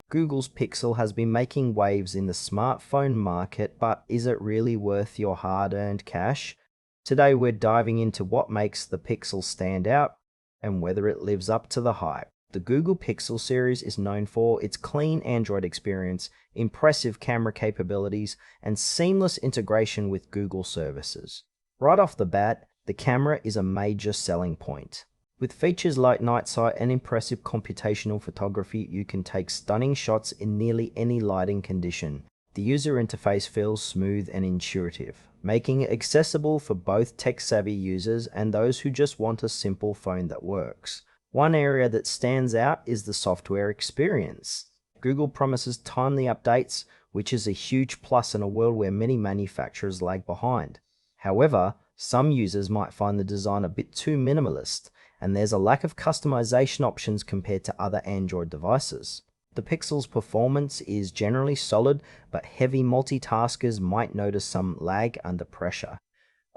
Google's Pixel has been making waves in the smartphone market, but is it really worth your hard-earned cash? Today we're diving into what makes the Pixel stand out and whether it lives up to the hype. The Google Pixel series is known for its clean Android experience, impressive camera capabilities, and seamless integration with Google services. Right off the bat, the camera is a major selling point. With features like night sight and impressive computational photography, you can take stunning shots in nearly any lighting condition. The user interface feels smooth and intuitive, making it accessible for both tech-savvy users and those who just want a simple phone that works. One area that stands out is the software experience. Google promises timely updates, which is a huge plus in a world where many manufacturers lag behind. However, some users might find the design a bit too minimalist, and there's a lack of customization options compared to other Android devices. The Pixel's performance is generally solid, but heavy multitaskers might notice some lag under pressure.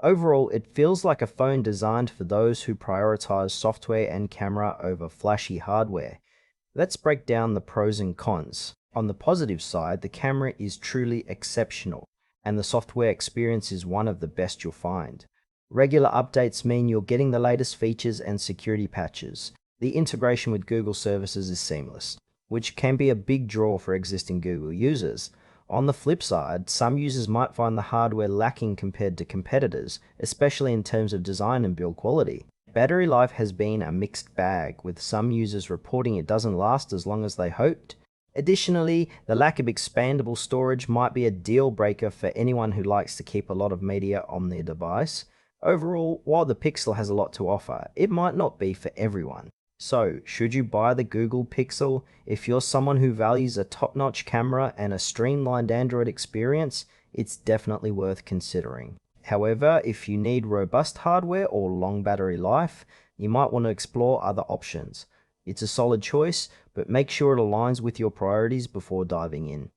Overall, it feels like a phone designed for those who prioritize software and camera over flashy hardware. Let's break down the pros and cons. On the positive side, the camera is truly exceptional, and the software experience is one of the best you'll find. Regular updates mean you're getting the latest features and security patches. The integration with Google services is seamless, which can be a big draw for existing Google users. On the flip side, some users might find the hardware lacking compared to competitors, especially in terms of design and build quality. Battery life has been a mixed bag, with some users reporting it doesn't last as long as they hoped. Additionally, the lack of expandable storage might be a deal breaker for anyone who likes to keep a lot of media on their device. Overall, while the Pixel has a lot to offer, it might not be for everyone. So, should you buy the Google Pixel? If you're someone who values a top-notch camera and a streamlined Android experience, it's definitely worth considering. However, if you need robust hardware or long battery life, you might want to explore other options. It's a solid choice, but make sure it aligns with your priorities before diving in.